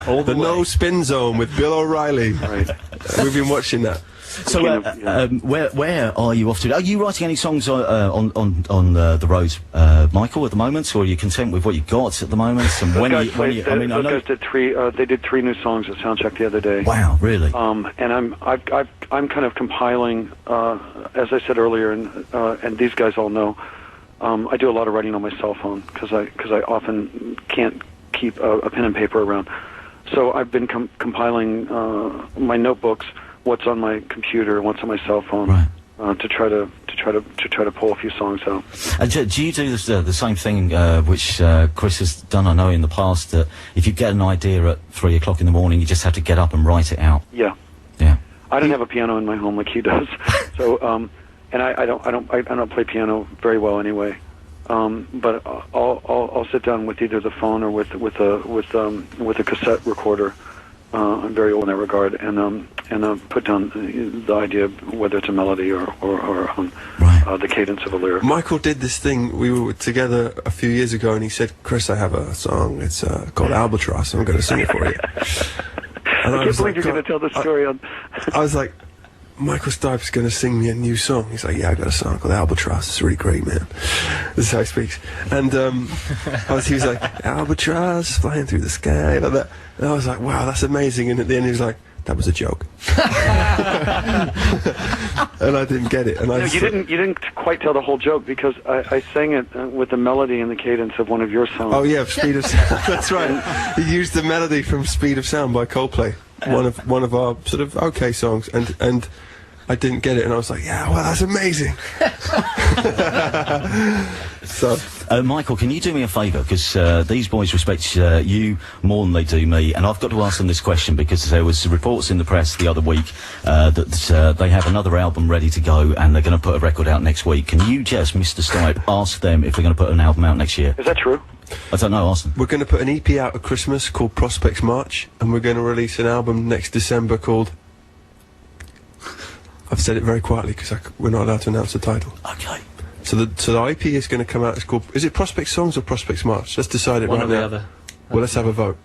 All the No Spin Zone with Bill O'Reilly. Right. We've been watching that. So, where are you off to? Are you writing any songs on the road, Michael, at the moment, or are you content with what you've got at the moment? And those guys did three. They did 3 new songs at Soundcheck the other day. Wow, really? And I'm kind of compiling, as I said earlier, and these guys all know. I do a lot of writing on my cell phone because I often can't keep a pen and paper around. So I've been compiling my notebooks, what's on my computer, what's on my cell phone, right. to try to pull a few songs out. Do you do the same thing which Chris has done? I know in the past that if you get an idea at 3 o'clock in the morning, you just have to get up and write it out. Yeah. Yeah. I don't have a piano in my home like he does, so and I don't play piano very well anyway. But I'll sit down with either the phone or with a cassette recorder. I'm very old in that regard, and put down the idea, whether it's a melody or the cadence of a lyric. Michael did this thing. We were together a few years ago, and he said, "Chris, I have a song. It's called Albatross. I'm going to sing it for you." And I can't believe you're going to tell the story. I was like, Michael Stipe's going to sing me a new song. He's like, "Yeah, I got a song called Albatross. It's really great, man." This is how he speaks. And he was like, "Albatross flying through the sky," like that. And I was like, "Wow, that's amazing." And at the end, he was like, "That was a joke." And I didn't get it. And you didn't quite tell the whole joke because I sang it with the melody and the cadence of one of your songs. Oh yeah, Speed of Sound. That's right. He used the melody from Speed of Sound by Coldplay. One of our sort of okay songs, and I didn't get it, and I was like, "Yeah, well, that's amazing." So, Michael, can you do me a favour? Because these boys respect you more than they do me, and I've got to ask them this question because there was reports in the press the other week that they have another album ready to go, and they're going to put a record out next week. Can you just, Mr. Stipe, ask them if they're going to put an album out next year? Is that true? I don't know, ask them. We're going to put an EP out at Christmas called Prospects March, and we're going to release an album next December called... I've said it very quietly because we're not allowed to announce the title. Okay. So the EP is going to come out. It's called... Is it Prospects Songs or Prospects March? Let's decide it right now. One or the other. Well, let's have a vote.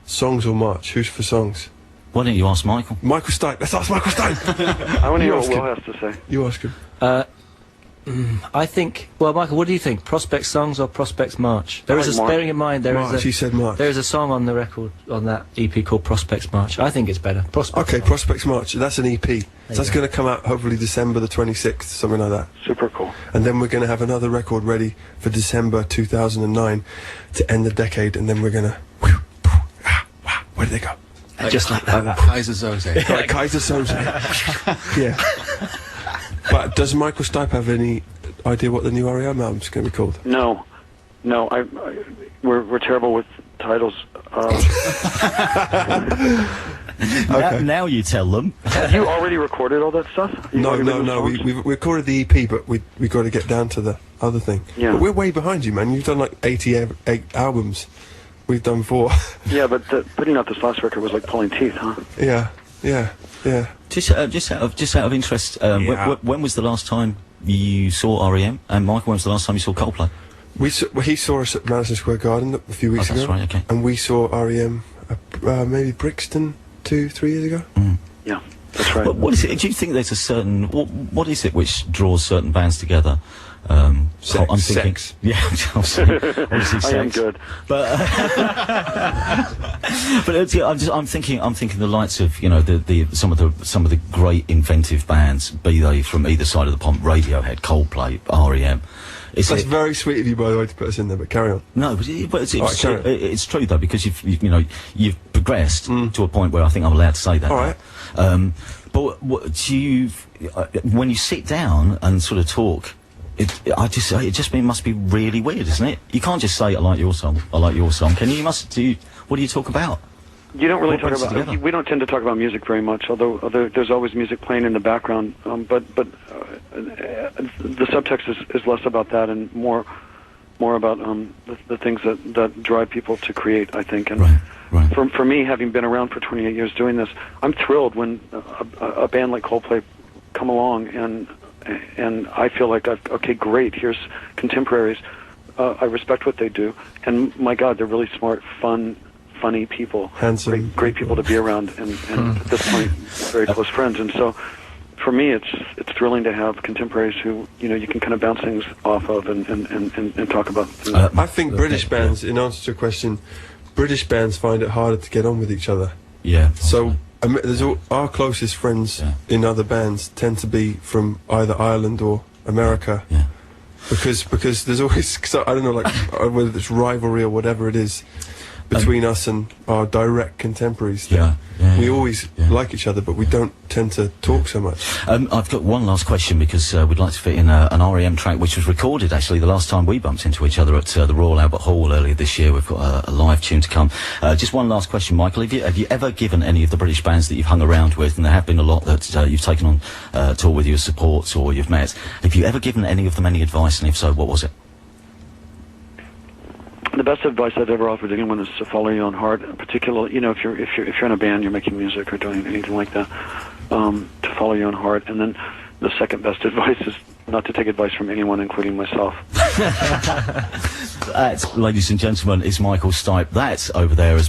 Songs or March? Who's for songs? Why don't you ask Michael? Michael Stipe. Let's ask Michael Stipe. I want to hear what Will has to say. You ask him. I think. Well, Michael, what do you think? Prospects Songs or Prospects March? There is bearing in mind He said March. There is a song on the record on that EP called Prospects March. I think it's better. Prospects March. That's an EP. So that's going to come out hopefully December the 26th, something like that. Super cool. And then we're going to have another record ready for December 2009 to end the decade, and then we're going to... Where did they go? Just like that. Kaiser Soze. Like Kaiser Soze. Yeah. But does Michael Stipe have any idea what the new r.e.m. album's going to be called? No. We're terrible with titles. Okay. Now you tell them. Have you already recorded all that stuff? No. We've recorded the EP, but we got to get down to the other thing. Yeah. But we're way behind you, man. You've done like 88 albums. We've done 4. Yeah, but putting out this last record was like pulling teeth, huh? Yeah. Just out of interest, when was the last time you saw r.e.m? And Michael, when was the last time you saw Coldplay? He saw us at Madison Square Garden a few weeks ago. That's right, okay. And we saw r.e.m. Maybe Brixton 2-3 years ago. Mm. Yeah, that's right. What is it? Do you think there's a certain... What is it which draws certain bands together? Sex. I'm thinking, Sex. Yeah, obviously sex. I am good. But I'm thinking the likes of some of the great inventive bands, be they from either side of the pond, Radiohead, Coldplay, r.e.m. That's very sweet of you, by the way, to put us in there. But carry on. No, but it's true though, because you've progressed to a point where I think I'm allowed to say that. All right. But when you sit down and sort of talk, it must be really weird, isn't it? You can't just say I like your song. Can you? What do you talk about? You don't really talk about. We don't tend to talk about music very much, although there's always music playing in the background. But the subtext is less about that and more about the things that drive people to create, I think. And right. For me, having been around for 28 years doing this, I'm thrilled when a band like Coldplay come along and I feel like okay, great. Here's contemporaries. I respect what they do, and my God, they're really smart, fun funny people, handsome, great people to be around, and at this point, very close friends. And so, for me, it's thrilling to have contemporaries who you can kind of bounce things off of and talk about. I think British bands, in answer to your question, British bands find it harder to get on with each other. Yeah. So our closest friends in other bands tend to be from either Ireland or America. Yeah. Because there's always, I don't know, like whether it's rivalry or whatever it is between us and our direct contemporaries. We always like each other, but we don't tend to talk so much. I've got one last question, because we'd like to fit in an r.e.m. track which was recorded actually the last time we bumped into each other at the Royal Albert Hall earlier this year. We've got a live tune to come. Just one last question, Michael. Have you ever given any of the British bands that you've hung around with, and there have been a lot that you've taken on tour with you as support or you've met, have you ever given any of them any advice, and if so, what was it? The best advice I've ever offered to anyone is to follow your own heart. Particularly, if you're in a band, you're making music or doing anything like that, to follow your own heart. And then the second best advice is not to take advice from anyone, including myself. That, ladies and gentlemen, is Michael Stipe. That over there is